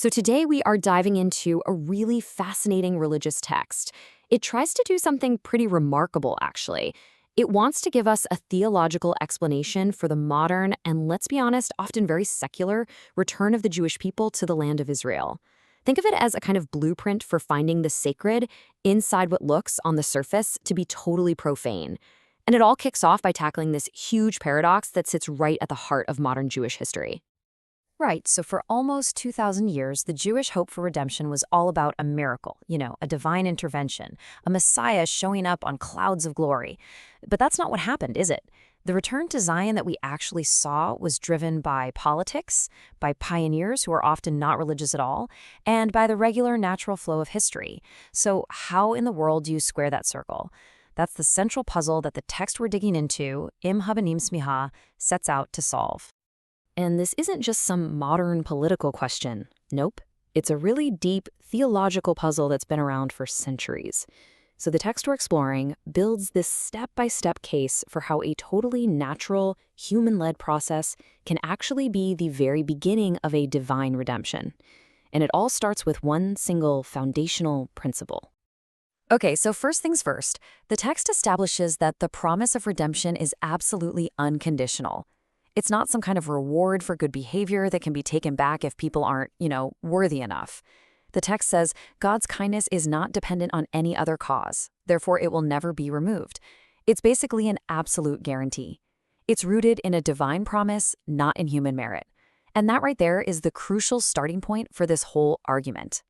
So today we are diving into a really fascinating religious text. It tries to do something pretty remarkable, actually. It wants to give us a theological explanation for the modern and, let's be honest, often very secular return of the Jewish people to the land of Israel. Think of it as a kind of blueprint for finding the sacred inside what looks, on the surface, to be totally profane. And it all kicks off by tackling this huge paradox that sits right at the heart of modern Jewish history. Right, so for almost 2,000 years, the Jewish hope for redemption was all about a miracle, a divine intervention, a Messiah showing up on clouds of glory. But that's not what happened, is it? The return to Zion that we actually saw was driven by politics, by pioneers who are often not religious at all, and by the regular natural flow of history. So how in the world do you square that circle? That's the central puzzle that the text we're digging into, Im Habanim Smicha, sets out to solve. And this isn't just some modern political question. Nope. It's a really deep theological puzzle that's been around for centuries. So the text we're exploring builds this step-by-step case for how a totally natural, human-led process can actually be the very beginning of a divine redemption. And it all starts with one single foundational principle. Okay, so first things first, the text establishes that the promise of redemption is absolutely unconditional. It's not some kind of reward for good behavior that can be taken back if people aren't, worthy enough. The text says God's kindness is not dependent on any other cause, therefore it will never be removed. It's basically an absolute guarantee. It's rooted in a divine promise, not in human merit. And that right there is the crucial starting point for this whole argument.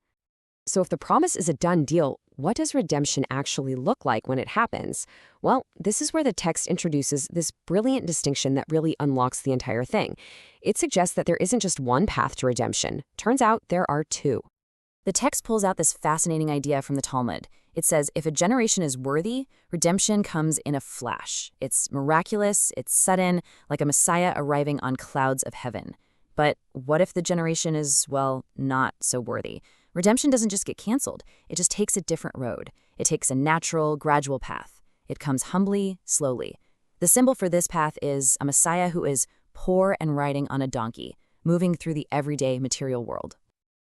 So if the promise is a done deal, what does redemption actually look like when it happens? Well, this is where the text introduces this brilliant distinction that really unlocks the entire thing. It suggests that there isn't just one path to redemption. Turns out there are two. The text pulls out this fascinating idea from the Talmud. It says if a generation is worthy, redemption comes in a flash. It's miraculous, it's sudden, like a Messiah arriving on clouds of heaven. But what if the generation is, not so worthy? Redemption doesn't just get canceled. It just takes a different road. It takes a natural, gradual path. It comes humbly, slowly. The symbol for this path is a Messiah who is poor and riding on a donkey, moving through the everyday material world.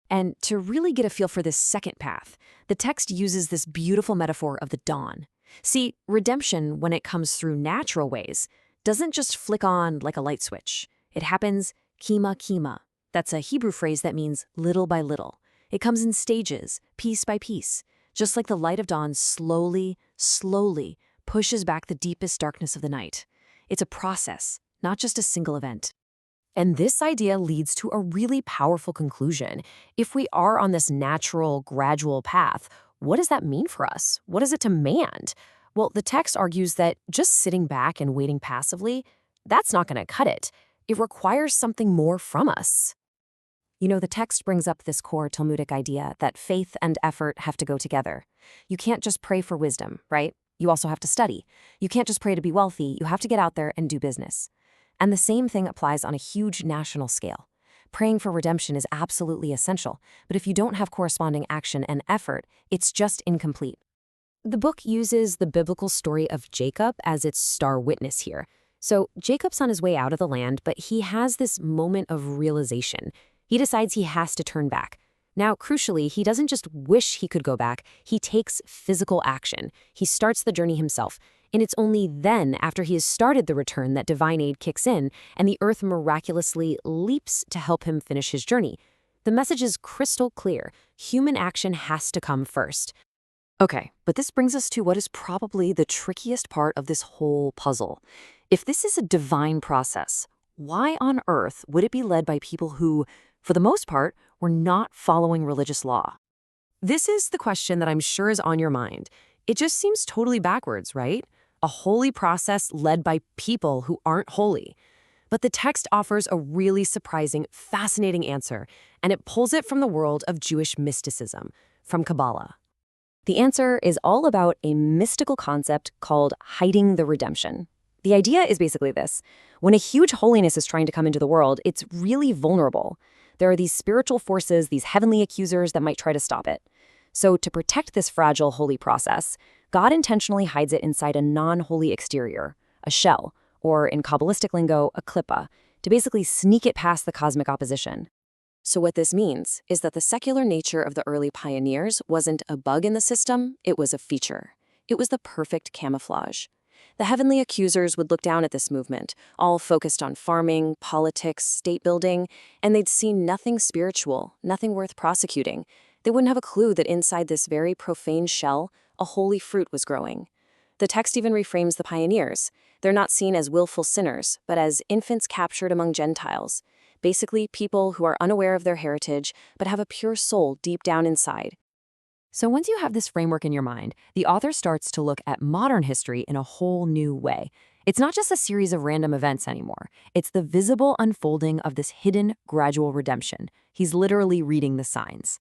And to really get a feel for this second path, the text uses this beautiful metaphor of the dawn. See, redemption, when it comes through natural ways, doesn't just flick on like a light switch. It happens kima kima. That's a Hebrew phrase that means little by little. It comes in stages, piece by piece, just like the light of dawn slowly, slowly pushes back the deepest darkness of the night. It's a process, not just a single event. And this idea leads to a really powerful conclusion. If we are on this natural, gradual path, what does that mean for us? What does it demand? Well, the text argues that just sitting back and waiting passively, that's not going to cut it. It requires something more from us. The text brings up this core Talmudic idea that faith and effort have to go together. You can't just pray for wisdom, right? You also have to study. You can't just pray to be wealthy. You have to get out there and do business. And the same thing applies on a huge national scale. Praying for redemption is absolutely essential, but if you don't have corresponding action and effort, it's just incomplete. The book uses the biblical story of Jacob as its star witness here. So Jacob's on his way out of the land, but he has this moment of realization. He decides he has to turn back. Now, crucially, he doesn't just wish he could go back, he takes physical action. He starts the journey himself. And it's only then, after he has started the return, that divine aid kicks in, and the earth miraculously leaps to help him finish his journey. The message is crystal clear. Human action has to come first. Okay, but this brings us to what is probably the trickiest part of this whole puzzle. If this is a divine process, why on earth would it be led by people who, for the most part, were not following religious law? This is the question that I'm sure is on your mind. It just seems totally backwards, right? A holy process led by people who aren't holy. But the text offers a really surprising, fascinating answer, and it pulls it from the world of Jewish mysticism, from Kabbalah. The answer is all about a mystical concept called hiding the redemption. The idea is basically this. When a huge holiness is trying to come into the world, it's really vulnerable. There are these spiritual forces, these heavenly accusers that might try to stop it. So to protect this fragile holy process, God intentionally hides it inside a non-holy exterior, a shell, or in Kabbalistic lingo, a klippa, to basically sneak it past the cosmic opposition. So what this means is that the secular nature of the early pioneers wasn't a bug in the system, it was a feature. It was the perfect camouflage. The heavenly accusers would look down at this movement, all focused on farming, politics, state building, and they'd seen nothing spiritual, nothing worth prosecuting. They wouldn't have a clue that inside this very profane shell, a holy fruit was growing. The text even reframes the pioneers. They're not seen as willful sinners, but as infants captured among Gentiles. Basically, people who are unaware of their heritage, but have a pure soul deep down inside. So once you have this framework in your mind, the author starts to look at modern history in a whole new way. It's not just a series of random events anymore. It's the visible unfolding of this hidden, gradual redemption. He's literally reading the signs.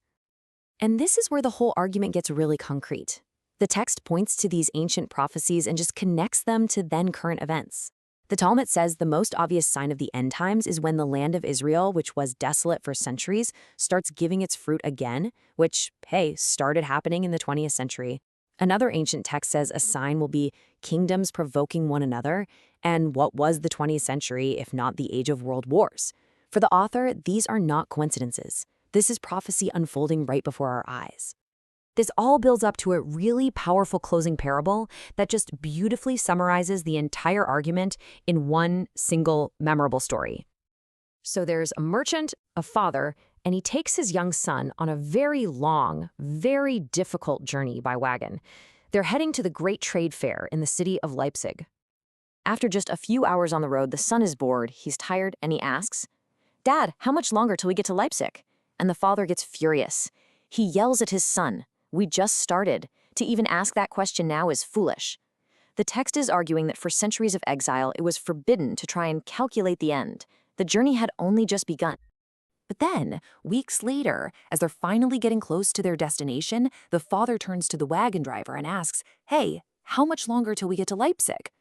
And this is where the whole argument gets really concrete. The text points to these ancient prophecies and just connects them to then current events. The Talmud says the most obvious sign of the end times is when the land of Israel, which was desolate for centuries, starts giving its fruit again, which, hey, started happening in the 20th century. Another ancient text says a sign will be kingdoms provoking one another, and what was the 20th century if not the age of world wars? For the author, these are not coincidences. This is prophecy unfolding right before our eyes. This all builds up to a really powerful closing parable that just beautifully summarizes the entire argument in one single memorable story. So there's a merchant, a father, and he takes his young son on a very long, very difficult journey by wagon. They're heading to the great trade fair in the city of Leipzig. After just a few hours on the road, the son is bored, he's tired, and he asks, "Dad, how much longer till we get to Leipzig?" And the father gets furious. He yells at his son, "We just started. To even ask that question now is foolish." The text is arguing that for centuries of exile, it was forbidden to try and calculate the end. The journey had only just begun. But then, weeks later, as they're finally getting close to their destination, the father turns to the wagon driver and asks, "Hey, how much longer till we get to Leipzig?"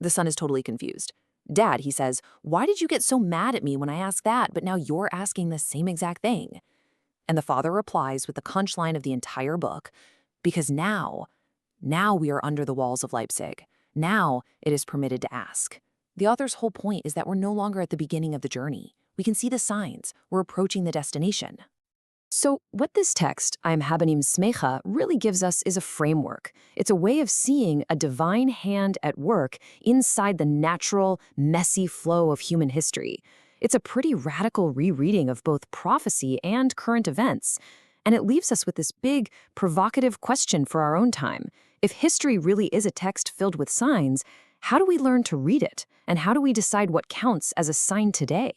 The son is totally confused. "Dad," he says, "why did you get so mad at me when I asked that, but now you're asking the same exact thing?" And the father replies with the punchline of the entire book, "Because now we are under the walls of Leipzig. Now it is permitted to ask." The author's whole point is that we're no longer at the beginning of the journey. We can see the signs. We're approaching the destination. So what this text, I'm habanim smecha, really gives us is a framework. It's a way of seeing a divine hand at work inside the natural, messy flow of human history. It's a pretty radical rereading of both prophecy and current events. And it leaves us with this big, provocative question for our own time. If history really is a text filled with signs, how do we learn to read it? And how do we decide what counts as a sign today?